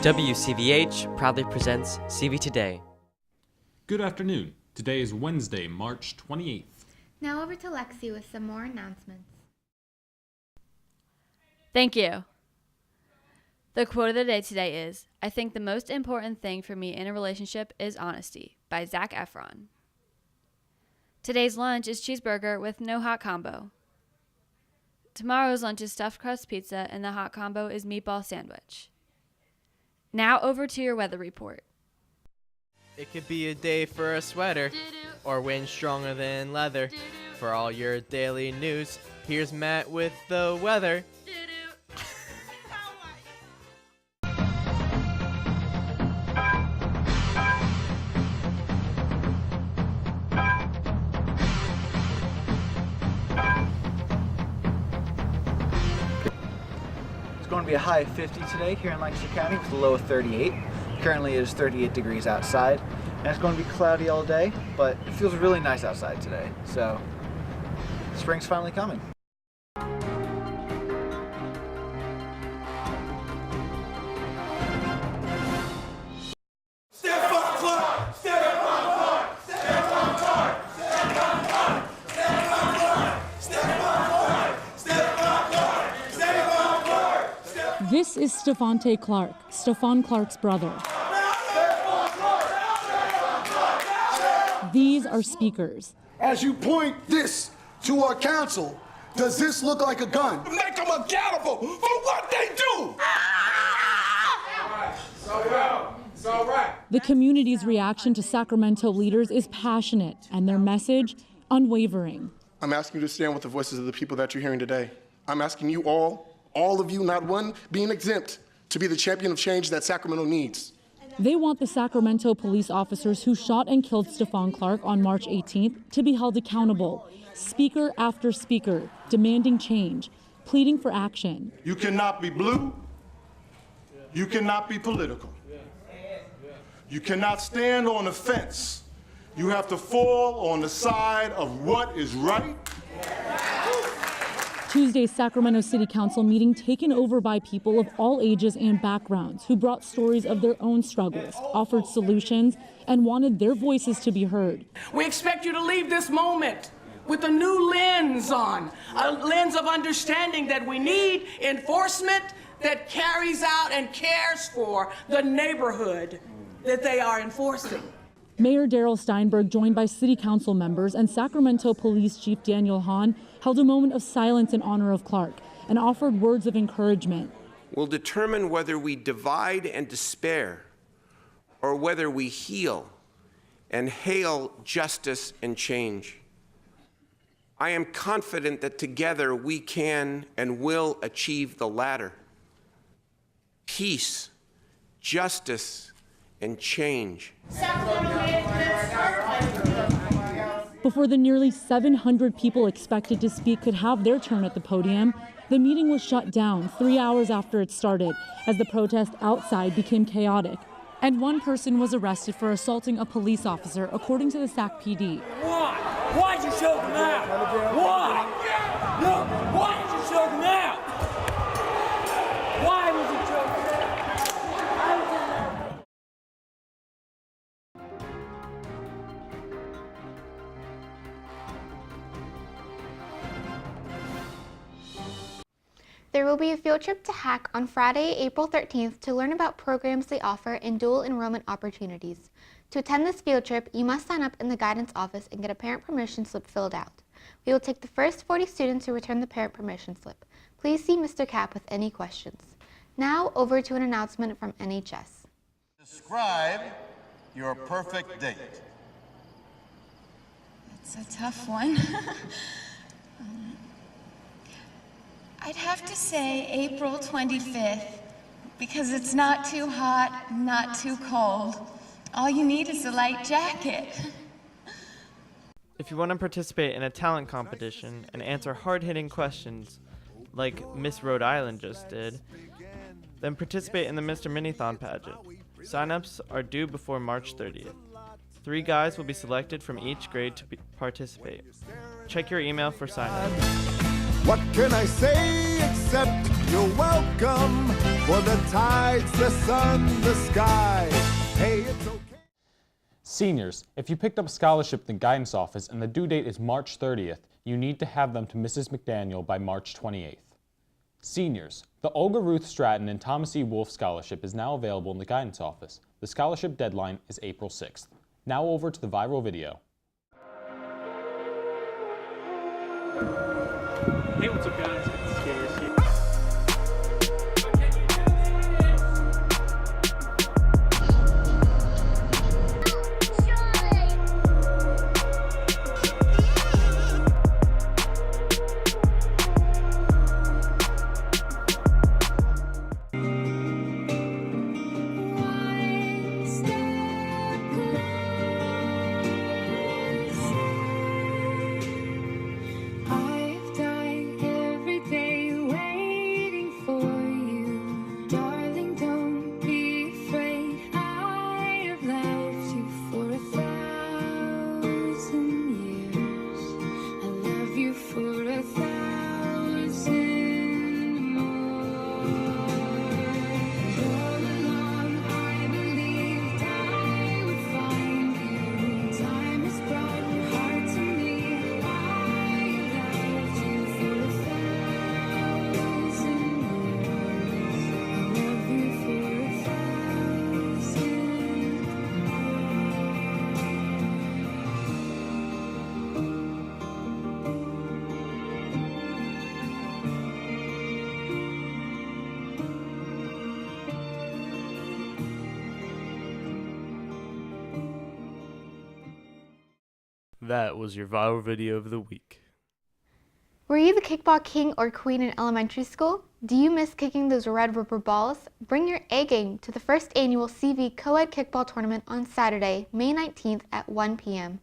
WCVH proudly presents CV Today. Good afternoon. Today is Wednesday, March 28th. Now over to Lexi with some more announcements. Thank you. The quote of the day today is, "I think the most important thing for me in a relationship is honesty," by Zac Efron. Today's lunch is cheeseburger with no hot combo. Tomorrow's lunch is stuffed crust pizza and the hot combo is meatball sandwich. Now over to your weather report. It could be a day for a sweater or wind stronger than leather. For all your daily news, here's Matt with the weather. It's going to be a high of 50 today here in Lancaster County with a low of 38. Currently it is 38 degrees outside, and it's going to be cloudy all day, but it feels really nice outside today, so spring's finally coming. This is Stephante Clark, Stephon Clark's brother. These are speakers. As you point this to our council, does this look like a gun? Make them accountable for what they do! It's all right. The community's reaction to Sacramento leaders is passionate, and their message, unwavering. I'm asking you to stand with the voices of the people that you're hearing today. I'm asking you all of you, not one being exempt, to be the champion of change that Sacramento needs. They want the Sacramento police officers who shot and killed Stephon Clark on March 18th to be held accountable. Speaker after speaker, demanding change, pleading for action. You cannot be blue. You cannot be political. You cannot stand on the fence. You have to fall on the side of what is right. Tuesday's Sacramento City Council meeting taken over by people of all ages and backgrounds who brought stories of their own struggles, offered solutions, and wanted their voices to be heard. We expect you to leave this moment with a new lens on, a lens of understanding that we need enforcement that carries out and cares for the neighborhood that they are enforcing. Mayor Darrell Steinberg, joined by City Council members, and Sacramento Police Chief Daniel Hahn held a moment of silence in honor of Clark and offered words of encouragement. Will determine whether we divide and despair or whether we heal and hail justice and change. I am confident that together we can and will achieve the latter. Peace, justice, and change. Before the nearly 700 people expected to speak could have their turn at the podium, the meeting was shut down 3 hours after it started as the protest outside became chaotic. And one person was arrested for assaulting a police officer, according to the Sac PD. Why? Why'd you choke him out? Why? Look, why did you choke him out? Why was he choking out? There will be a field trip to Hack on Friday, April 13th to learn about programs they offer and dual enrollment opportunities. To attend this field trip, you must sign up in the guidance office and get a parent permission slip filled out. We will take the first 40 students who return the parent permission slip. Please see Mr. Kapp with any questions. Now over to an announcement from NHS. Describe your perfect date. It's a tough one. I'd have to say April 25th, because it's not too hot, not too cold. All you need is a light jacket. If you want to participate in a talent competition and answer hard-hitting questions like Miss Rhode Island just did, then participate in the Mr. Minithon pageant. Sign-ups are due before March 30th. 3 guys will be selected from each grade to participate. Check your email for sign-up. What can I say except you're welcome? For the tides, the sun, the sky. Hey, it's okay. Seniors, if you picked up a scholarship in the guidance office and the due date is March 30th, you need to have them to Mrs. McDaniel by March 28th. Seniors, the Olga Ruth Stratton and Thomas E. Wolfe Scholarship is now available in the guidance office. The scholarship deadline is April 6th. Now over to the viral video. Hey, what's up, guys? It's Scares here. That was your viral video of the week. Were you the kickball king or queen in elementary school? Do you miss kicking those red rubber balls? Bring your A game to the first annual CV Co-ed Kickball Tournament on Saturday, May 19th at 1 p.m.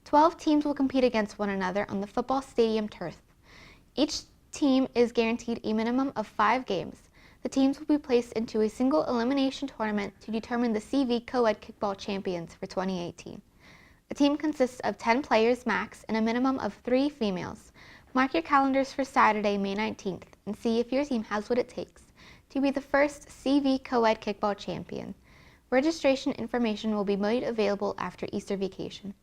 12 teams will compete against one another on the football stadium turf. Each team is guaranteed a minimum of 5 games. The teams will be placed into a single elimination tournament to determine the CV Co-ed Kickball Champions for 2018. A team consists of 10 players max and a minimum of 3 females. Mark your calendars for Saturday, May 19th and see if your team has what it takes to be the first CV Co-ed Kickball Champion. Registration information will be made available after Easter vacation.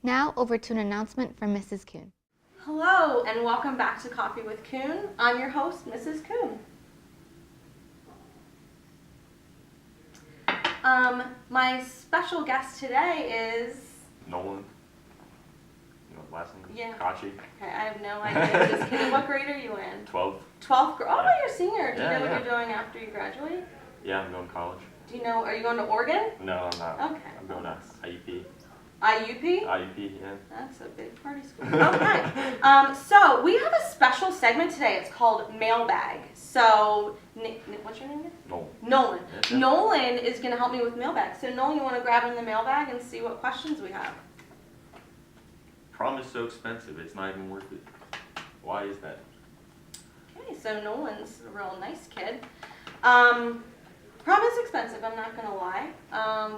Now over to an announcement from Mrs. Kuhn. Hello and welcome back to Coffee with Kuhn. I'm your host, Mrs. Kuhn. My special guest today is Nolan. You know last name? Yeah. Kachi. Okay, I have no idea. Just kidding. What grade are you in? 12th. 12th grade. Oh, you're a senior. Do you know what Yeah. you're doing after you graduate? Yeah, I'm going to college. Do you know, are you going to Oregon? No, I'm not. Okay. I'm going to IUP. IUP? IUP, yeah. That's a big party school. Okay. So we have a special segment today. It's called Mailbag. So, what's your name again? Nolan. Nolan. Yes, yeah. Nolan is going to help me with mailbag. So Nolan, you want to grab in the mailbag and see what questions we have? Prom is so expensive, it's not even worth it. Why is that? Okay, so Nolan's a real nice kid. Prom is expensive, I'm not going to lie.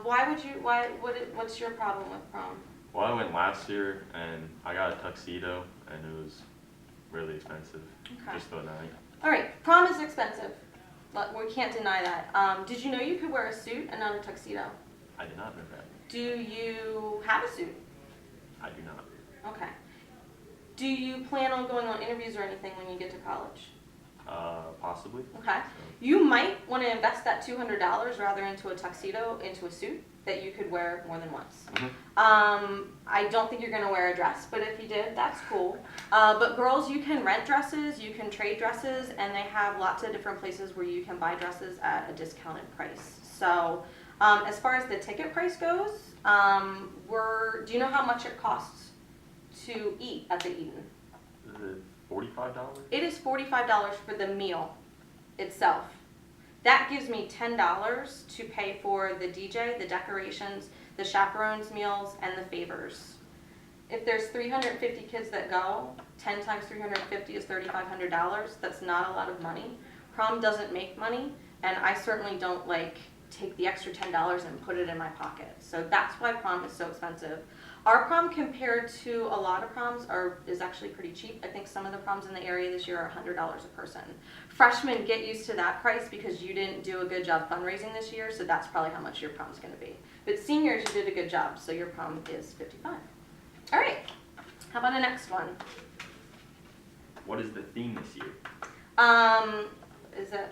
What's your problem with prom? Well, I went last year and I got a tuxedo and it was really expensive. Okay. Just the night. All right, prom is expensive. We can't deny that. Did you know you could wear a suit and not a tuxedo? I did not know that. Do you have a suit? I do not. Okay. Do you plan on going on interviews or anything when you get to college? Possibly. Okay. You might want to invest that $200 rather into a tuxedo, into a suit that you could wear more than once. Mm-hmm. I don't think you're going to wear a dress, but if you did, that's cool. But girls, you can rent dresses, you can trade dresses, and they have lots of different places where you can buy dresses at a discounted price. So as far as the ticket price goes, do you know how much it costs to eat at the Eden? Is it $45? It is $45 for the meal itself. That gives me $10 to pay for the DJ, the decorations, the chaperones meals, and the favors. If there's 350 kids that go, 10 times 350 is $3,500. That's not a lot of money. Prom doesn't make money, and I certainly don't like take the extra $10 and put it in my pocket. So that's why prom is so expensive. Our prom compared to a lot of proms is actually pretty cheap. I think some of the proms in the area this year are $100 a person. Freshmen, get used to that price because you didn't do a good job fundraising this year, so that's probably how much your prom's going to be. But seniors, you did a good job, so your prom is $55. All right, how about the next one? What is the theme this year? Is it?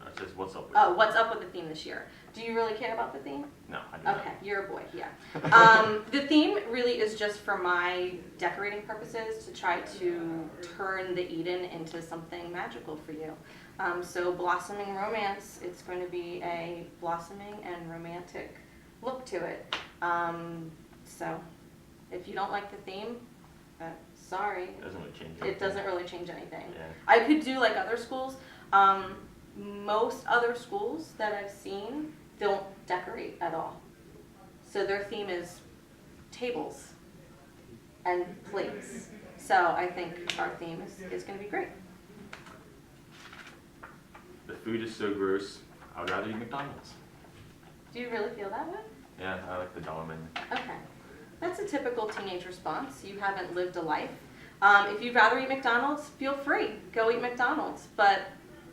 It says what's up with Oh, what's up with the theme this year? Do you really care about the theme? No, I do not. Okay, you're a boy, yeah. The theme really is just for my decorating purposes to try to turn the Eden into something magical for you. So blossoming romance, it's going to be a blossoming and romantic look to it. So if you don't like the theme, sorry. It doesn't really change anything. It doesn't really change anything. Yeah. I could do like other schools. Most other schools that I've seen don't decorate at all. So their theme is tables and plates. So I think our theme is going to be great. The food is so gross, I would rather eat McDonald's. Do you really feel that way? Yeah, I like the dollar menu. Okay. That's a typical teenage response. You haven't lived a life. If you'd rather eat McDonald's, feel free. Go eat McDonald's. But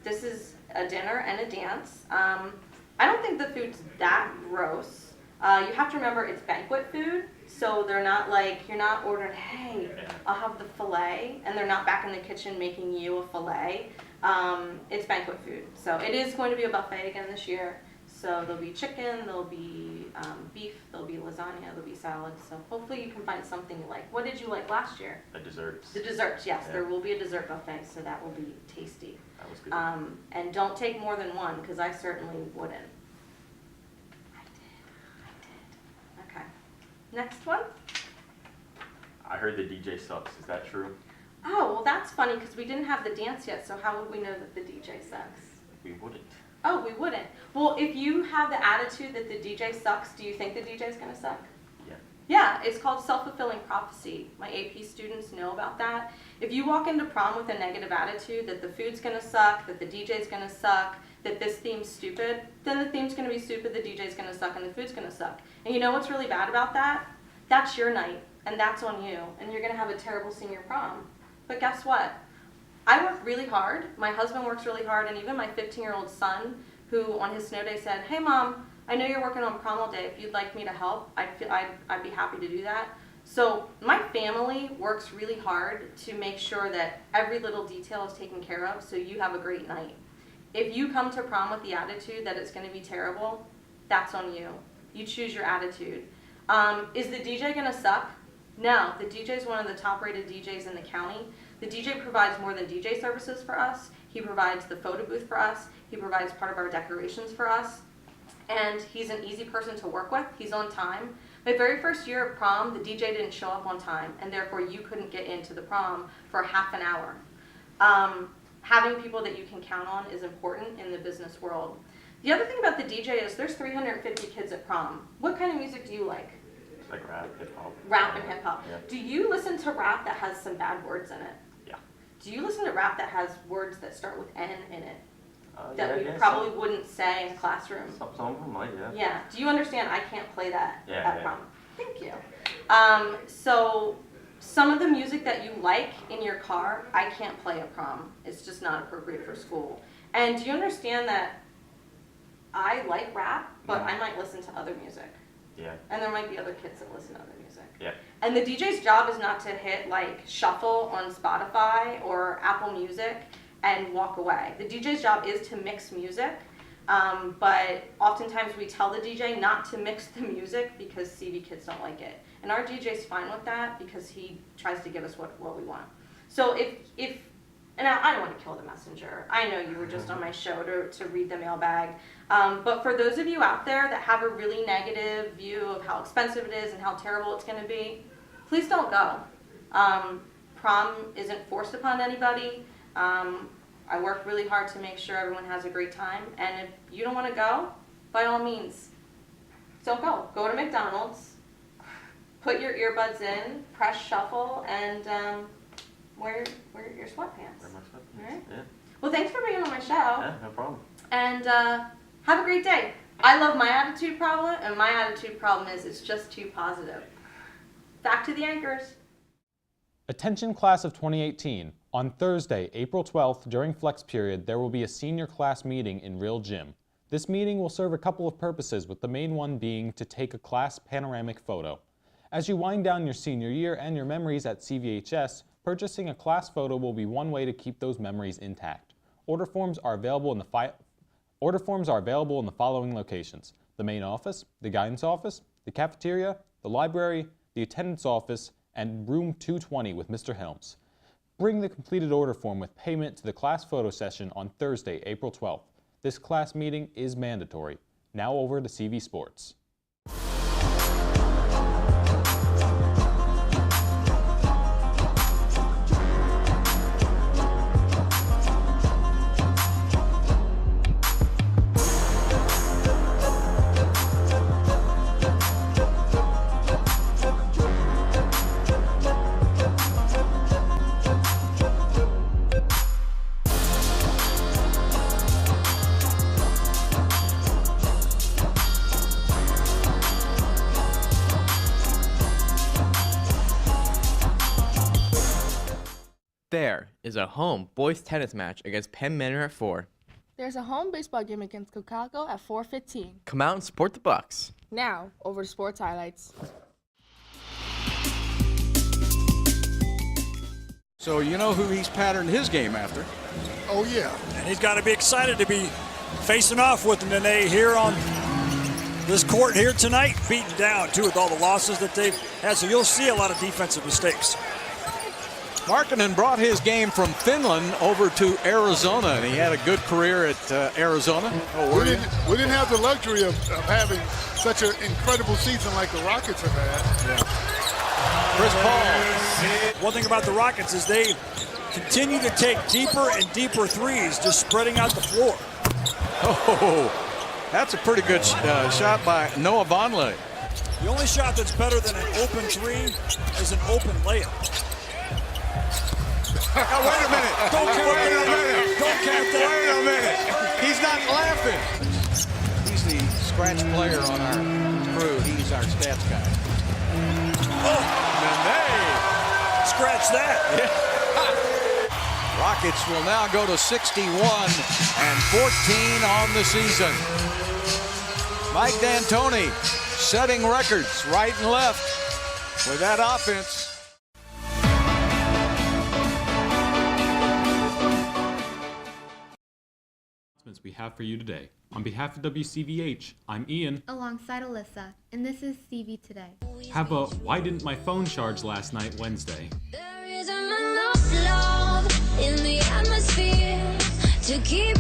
this is a dinner and a dance. I don't think the food's that gross. You have to remember it's banquet food, so they're not like, you're not ordering, hey, I'll have the filet, and they're not back in the kitchen making you a filet. It's banquet food. So it is going to be a buffet again this year. So there'll be chicken, there'll be beef, there'll be lasagna, there'll be salad. So hopefully you can find something you like. What did you like last year? The desserts. The desserts, yes. Yeah. There will be a dessert buffet, so that will be tasty. That was good. And don't take more than one, because I certainly wouldn't. I did. Okay. Next one. I heard the DJ sucks. Is that true? Oh, well that's funny, because we didn't have the dance yet, so how would we know that the DJ sucks? We wouldn't. Oh, we wouldn't. Well, if you have the attitude that the DJ sucks, do you think the DJ is going to suck? Yeah. Yeah, it's called self-fulfilling prophecy. My AP students know about that. If you walk into prom with a negative attitude that the food's going to suck, that the DJ's going to suck, that this theme's stupid, then the theme's going to be stupid, the DJ's going to suck, and the food's going to suck. And you know what's really bad about that? That's your night, and that's on you, and you're going to have a terrible senior prom. But guess what? I work really hard, my husband works really hard, and even my 15-year-old son, who on his snow day said, hey mom, I know you're working on prom all day, if you'd like me to help, I'd be happy to do that. So my family works really hard to make sure that every little detail is taken care of so you have a great night. If you come to prom with the attitude that it's going to be terrible, that's on you. You choose your attitude. Is the DJ going to suck? No, the DJ is one of the top-rated DJs in the county. The DJ provides more than DJ services for us. He provides the photo booth for us. He provides part of our decorations for us. And he's an easy person to work with. He's on time. My very first year of prom, the DJ didn't show up on time, and therefore you couldn't get into the prom for half an hour. Having people that you can count on is important in the business world. The other thing about the DJ is there's 350 kids at prom. What kind of music do you like? Like rap, hip hop. Rap and hip hop. Yeah. Do you listen to rap that has some bad words in it? Yeah. Do you listen to rap that has words that start with N in it? Yeah, That we probably wouldn't say in a classroom? Some of them might, yeah. Yeah. Do you understand I can't play that at prom? Thank you. So some of the music that you like in your car, I can't play at prom. It's just not appropriate for school. And do you understand that I like rap, but I might listen to other music? Yeah. And there might be other kids that listen to other music. Yeah. And the DJ's job is not to hit like shuffle on Spotify or Apple Music and walk away. The DJ's job is to mix music, but oftentimes we tell the DJ not to mix the music because CV kids don't like it. And our DJ's fine with that because he tries to give us what we want. So if and I don't want to kill the messenger. I know you were just on my show to read the mailbag. But for those of you out there that have a really negative view of how expensive it is and how terrible it's going to be, please don't go. Prom isn't forced upon anybody. I work really hard to make sure everyone has a great time. And if you don't want to go, by all means, don't go. Go to McDonald's, put your earbuds in, press shuffle, and wear your sweatpants. Wear my sweatpants. All right? Yeah. Well, thanks for being on my show. Yeah, no problem. And have a great day. I love my attitude problem, and my attitude problem is it's just too positive. Back to the anchors. Attention class of 2018. On Thursday, April 12th, during flex period, there will be a senior class meeting in Real Gym. This meeting will serve a couple of purposes, with the main one being to take a class panoramic photo. As you wind down your senior year and your memories at CVHS, purchasing a class photo will be one way to keep those memories intact. Order forms are available in the following locations: the main office, the guidance office, the cafeteria, the library, the attendance office, and room 220 with Mr. Helms. Bring the completed order form with payment to the class photo session on Thursday, April 12th. This class meeting is mandatory. Now over to CV Sports. There is a home boys tennis match against Penn Manor at 4. There's a home baseball game against Chicago at 4:15. Come out and support the Bucks. Now, over to sports highlights. So you know who he's patterned his game after? Oh, yeah. And he's got to be excited to be facing off with Nene here on this court here tonight, beaten down, too, with all the losses that they've had. So you'll see a lot of defensive mistakes. Markkanen brought his game from Finland over to Arizona, and he had a good career at Arizona. Oh, we didn't have the luxury of having such an incredible season like the Rockets have had. Yeah. Chris Paul. One thing about the Rockets is they continue to take deeper and deeper threes, just spreading out the floor. Oh, that's a pretty good shot by Noah Vonleh. The only shot that's better than an open three is an open layup. Now, wait a minute. Don't count wait a minute. Don't count that. Wait a minute. He's not laughing. He's the scratch player on our crew. He's our stats guy. Oh, Nene. Scratch that. Yeah. Rockets will now go to 61 and 14 on the season. Mike D'Antoni setting records right and left with that offense. We have for you today. On behalf of WCVH, I'm Ian. Alongside Alyssa, and this is CV Today. Have a "Why didn't my phone charge last night" Wednesday. There isn't enough love in the atmosphere to keep